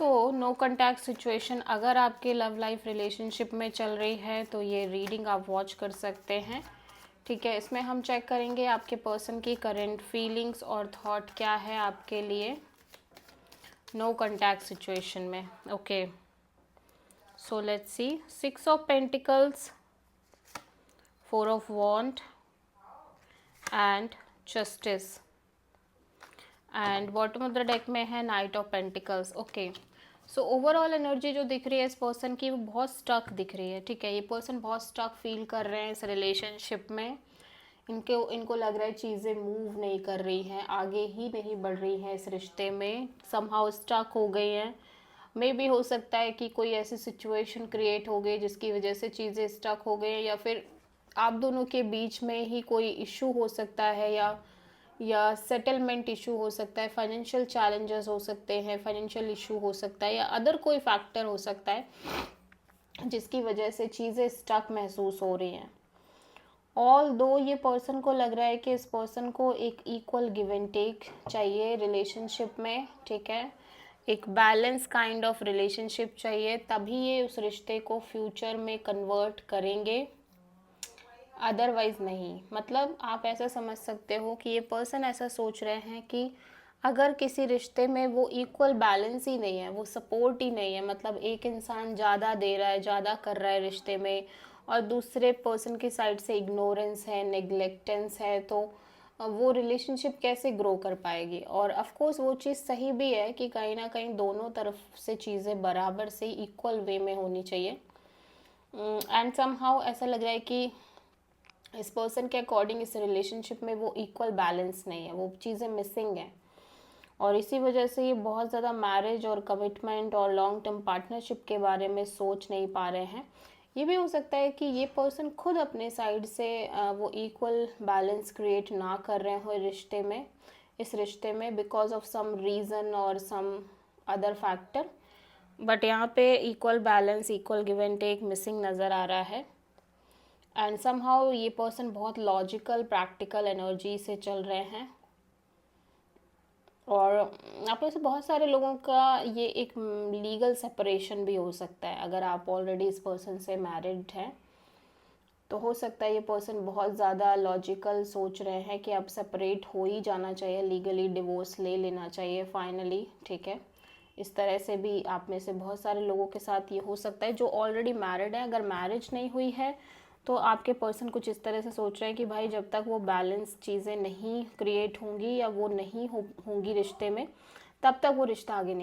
No contact situation अगर आपके love life relationship में चल रही है तो ये रीडिंग आप वॉच कर सकते हैं। ठीक है, इसमें हम चेक करेंगे आपके पर्सन की करंट फीलिंग्स और थॉट क्या है आपके लिए नो कॉन्टैक्ट सिचुएशन में। Okay, so let's see. 6 of pentacles, 4 of wand and justice, and bottom of the deck में है knight of pentacles. Okay, so overall energy जो दिख रही है इस पर्सन की वो बहुत स्टक दिख रही है। ठीक है, ये पर्सन बहुत स्टक फील कर रहे हैं इस रिलेशनशिप में। इनको लग रहा है चीज़ें मूव नहीं कर रही हैं, आगे ही नहीं बढ़ रही हैं इस रिश्ते में, समहाउ स्टक हो गई हैं। मे भी हो सकता है कि कोई ऐसी सिचुएशन क्रिएट हो गई जिसकी वजह से चीज़ें स्टक हो गई हैं, या फिर आप दोनों के बीच में ही कोई इशू हो सकता है, या सेटलमेंट इशू हो सकता है, फाइनेंशियल चैलेंजेस हो सकते हैं, फाइनेंशियल इशू हो सकता है, या अदर कोई फैक्टर हो सकता है जिसकी वजह से चीज़ें स्टक महसूस हो रही हैं। ऑल दो ये पर्सन को लग रहा है कि इस पर्सन को एक इक्वल गिव एंड टेक चाहिए रिलेशनशिप में। ठीक है, एक बैलेंस काइंड ऑफ रिलेशनशिप चाहिए, तभी ये उस रिश्ते को फ्यूचर में कन्वर्ट करेंगे, अदरवाइज नहीं। मतलब आप ऐसा समझ सकते हो कि ये पर्सन ऐसा सोच रहे हैं कि अगर किसी रिश्ते में वो इक्वल बैलेंस ही नहीं है, वो सपोर्ट ही नहीं है, मतलब एक इंसान ज़्यादा दे रहा है, ज़्यादा कर रहा है रिश्ते में, और दूसरे पर्सन की साइड से इग्नोरेंस है, नेग्लेक्टेंस है, तो वो रिलेशनशिप कैसे ग्रो कर पाएगी। और ऑफ कोर्स वो चीज़ सही भी है कि कहीं ना कहीं दोनों तरफ से चीज़ें बराबर से इक्वल वे में होनी चाहिए। एंड समहाउ ऐसा लग रहा है कि इस पर्सन के अकॉर्डिंग इस रिलेशनशिप में वो इक्वल बैलेंस नहीं है, वो चीज़ें मिसिंग हैं, और इसी वजह से ये बहुत ज़्यादा मैरिज और कमिटमेंट और लॉन्ग टर्म पार्टनरशिप के बारे में सोच नहीं पा रहे हैं। ये भी हो सकता है कि ये पर्सन खुद अपने साइड से वो इक्वल बैलेंस क्रिएट ना कर रहे हो इस रिश्ते में बिकॉज ऑफ सम रीज़न और सम अदर फैक्टर, बट यहाँ पे equal balance, equal give and take missing नज़र आ रहा है। एंड समहाउ ये पर्सन बहुत लॉजिकल प्रैक्टिकल एनर्जी से चल रहे हैं, और आप में से बहुत सारे लोगों का ये एक लीगल सेपरेशन भी हो सकता है। अगर आप ऑलरेडी इस पर्सन से मैरिड हैं तो हो सकता है ये पर्सन बहुत ज़्यादा लॉजिकल सोच रहे हैं कि अब सेपरेट हो ही जाना चाहिए, लीगली डिवोर्स ले लेना चाहिए फाइनली। ठीक है, इस तरह से भी आप में से बहुत सारे लोगों के साथ ये हो सकता है जो ऑलरेडी मैरिड है। अगर मैरिज नहीं हुई है तो आपके पर्सन कुछ इस तरह से सोच रहे हैं कि भाई जब तक वो बैलेंस चीज़ें नहीं क्रिएट होंगी या वो नहीं होंगी रिश्ते में, तब तक वो रिश्ता आगे नहीं